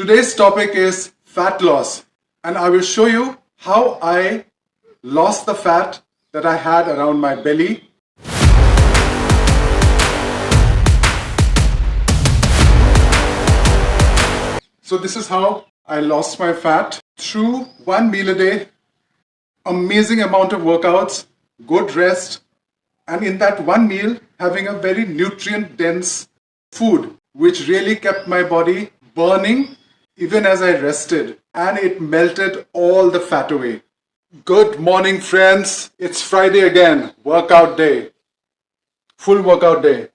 Today's topic is fat loss, and I will show you how I lost the fat that I had around my belly. So this is how I lost my fat through one meal a day, amazing amount of workouts, good rest, and in that one meal having a very nutrient dense food which really kept my body burning even as I rested, and it melted all the fat away. Good morning, friends. It's Friday again, workout day, full workout day.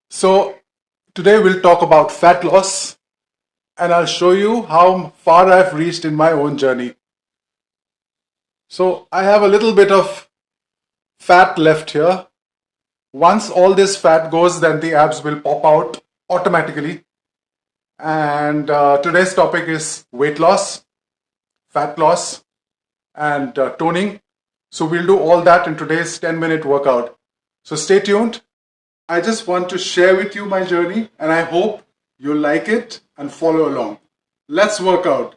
So today we'll talk about fat loss, and I'll show you how far I've reached in my own journey. So I have a little bit of fat left here. Once all this fat goes, then the abs will pop out automatically. And today's topic is weight loss, fat loss, and toning. So we'll do all that in today's 10-minute workout. So stay tuned. I just want to share with you my journey, and I hope you like it and follow along. Let's work out.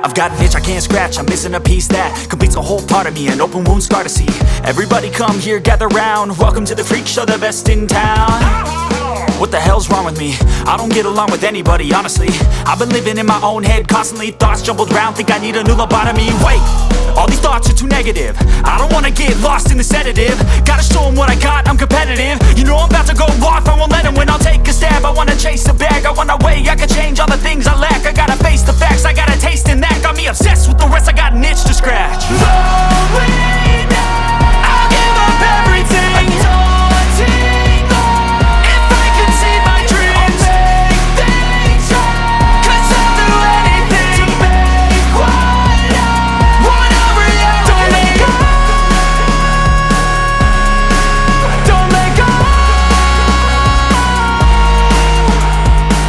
I've got an itch I can't scratch, I'm missing a piece that completes a whole part of me, an open wound scar to see. Everybody come here, gather round, welcome to the freak show, the best in town. What the hell's wrong with me? I don't get along with anybody, honestly. I've been living in my own head constantly, thoughts jumbled round, think I need a new lobotomy. Wait, all these thoughts are too negative, I don't wanna get lost in the sedative. Gotta show them what I got, I'm competitive. You know I'm about to go off, I won't let them win, I'll take a stab. I wanna chase a bag, I wanna weigh, I can change all the things I lack. I gotta face the facts, I got a taste in that. Got me obsessed with the rest, I got an itch to scratch. Lonely now, I'll give up everything. Daunting though, if I could see my dreams, I'll make things right. 'Cause I'll do anything to make what I want a reality. Don't let go, don't let go.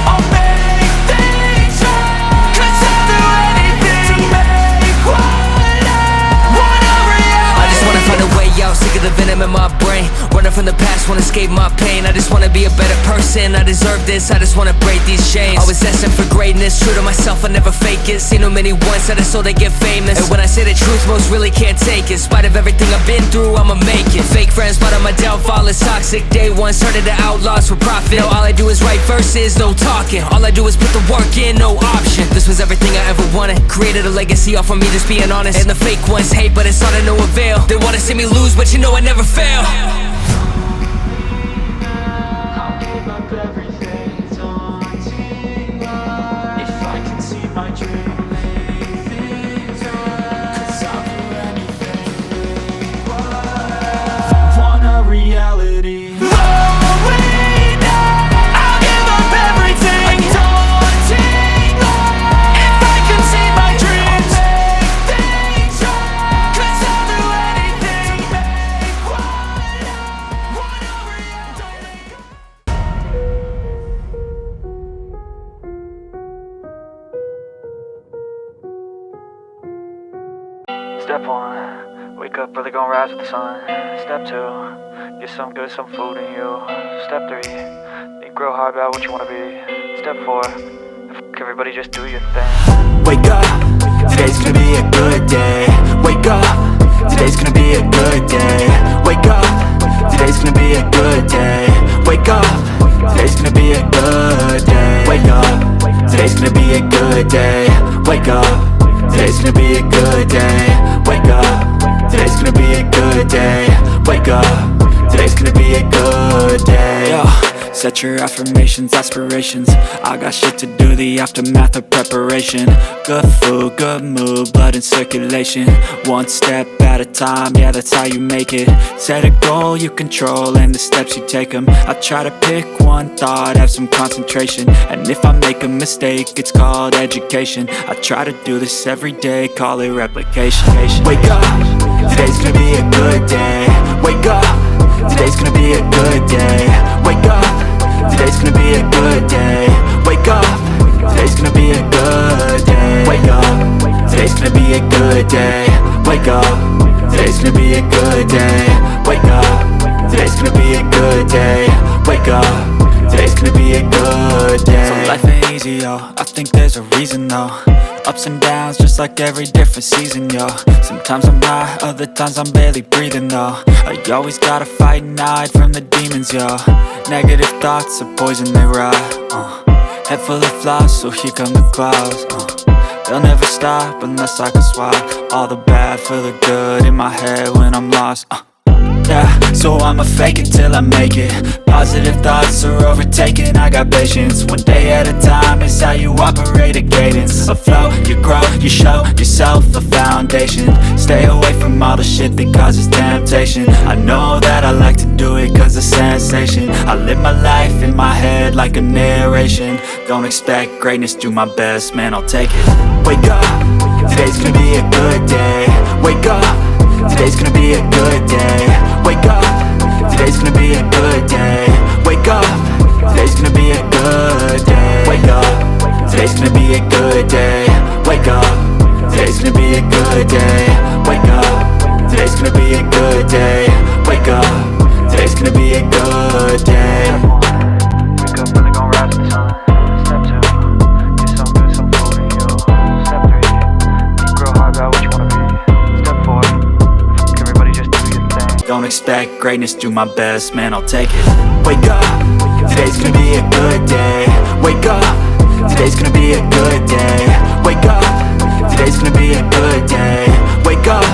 I'll make things right. 'Cause I'll do anything to make what I want a reality. I just wanna find a way out, sick of the venom in my brain. Running from the past, wanna escape my pain. I just wanna be a better person, I deserve this, I just wanna break these chains. Always destined for greatness, true to myself, I never fake it. Seen too many once that I so they get famous. And when I say the truth, most really can't take it. In spite of everything I've been through, I'ma make it. Fake friends, but on my downfall is toxic. Day one, started to outlaws for profit. Now all I do is write verses, no talking. All I do is put the work in, no option. This was everything I ever wanted, created a legacy off of me, just being honest. And the fake ones hate, but it's all to no avail. They wanna see me lose, but you know I never fail. I'll give up everything, daunting love. If I can see my dream, make things right. 'Cause I'll do anything, want a reality. rise with the sun. Step 2, get some good, some food in you. Step 3, think real hard about what you wanna be. Step 4, everybody just do your thing. Wake up, today's gonna be a good day. Wake up, today's gonna be a good day. Wake up, today's gonna be a good day. Wake up, today's gonna be a good day. Wake up, today's gonna be a good day. Wake up, today's gonna be a good day. Wake up, today's gonna be a good day. Wake up, today's gonna be a good day. Yo, set your affirmations, aspirations. I got shit to do, the aftermath of preparation. Good food, good mood, blood in circulation. One step at a time, yeah, that's how you make it. Set a goal you control and the steps you take them. I try to pick one thought, have some concentration. And if I make a mistake, it's called education. I try to do this every day, call it replication. Wake up, today's gonna be a good day. Wake up, today's gonna be a good day. Wake up, today's gonna be a good day. Wake up, today's gonna be a good day. Wake up, today's gonna be a good day. Wake up, today's gonna be a good day. Wake up, today's gonna be a good day. Wake up, today's gonna be a good day. So life ain't easy, yo, I think there's a reason though. Ups and downs, just like every different season, yo. Sometimes I'm high, other times I'm barely breathing, though. I always gotta fight and hide from the demons, yo. Negative thoughts are poison, they rot. Head full of flies, so here come the clouds. They'll never stop unless I can swap all the bad for the good in my head when I'm lost. Yeah, so I'ma fake it till I make it. Positive thoughts are overtaken, I got patience. One day at a time is how you operate a cadence. A flow, you grow, you show yourself a foundation. Stay away from all the shit that causes temptation. I know that I like to do it cause it's sensation. I live my life in my head like a narration. Don't expect greatness, do my best, man, I'll take it. Wake up, today's gonna be a good day. Wake up, today's gonna be a good day. Wake up, today's gonna be a good day. Wake up, today's gonna be a good day. Wake up, today's gonna be a good day. Wake up, today's gonna be a good day. Wake up, today's gonna be a good day. Wake up, today's gonna be a good day. Wake up, really gon' rise with the sun. Step 2, get some good, some food in you. Step 3, think real hard about what you wanna be. Step 4, everybody just do your thing. Don't expect greatness, do my best, man, I'll take it. Wake up, today's gonna be a good day. Wake up, today's gonna be a good day. Wake up, today's gonna be a good day. Wake up,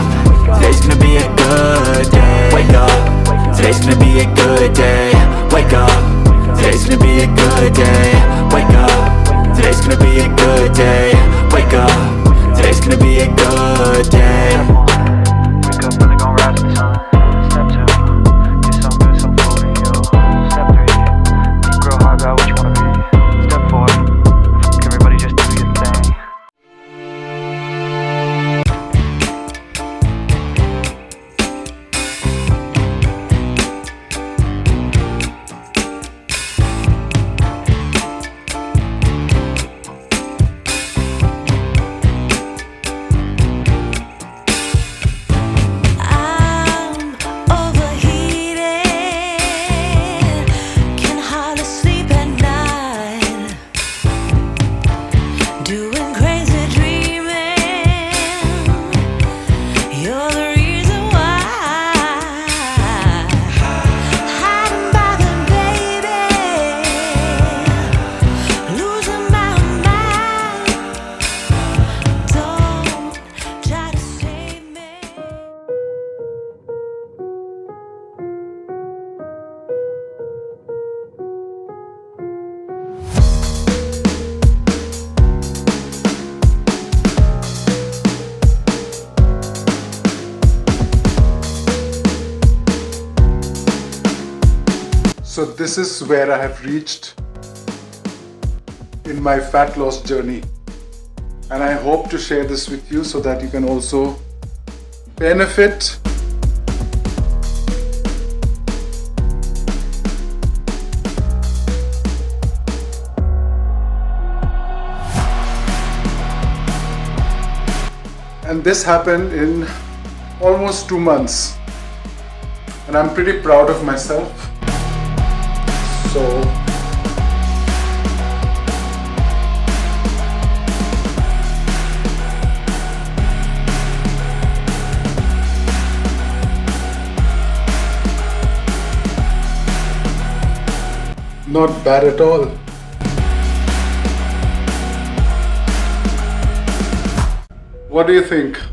today's gonna be a good day. Wake up, today's gonna be a good day. Wake up, today's gonna be a good day. Wake up, today's gonna be a good day. Wake up, today's gonna be a good day. Wake up, really gon' rise with the sun. Step 2, get some good, some food in you. Step 3, think real hard about what you wanna be. Step 4, everybody just do your thing. So this is where I have reached in my fat loss journey, and I hope to share this with you so that you can also benefit. And this happened in almost 2 months. and I'm pretty proud of myself. So not bad at all. What do you think?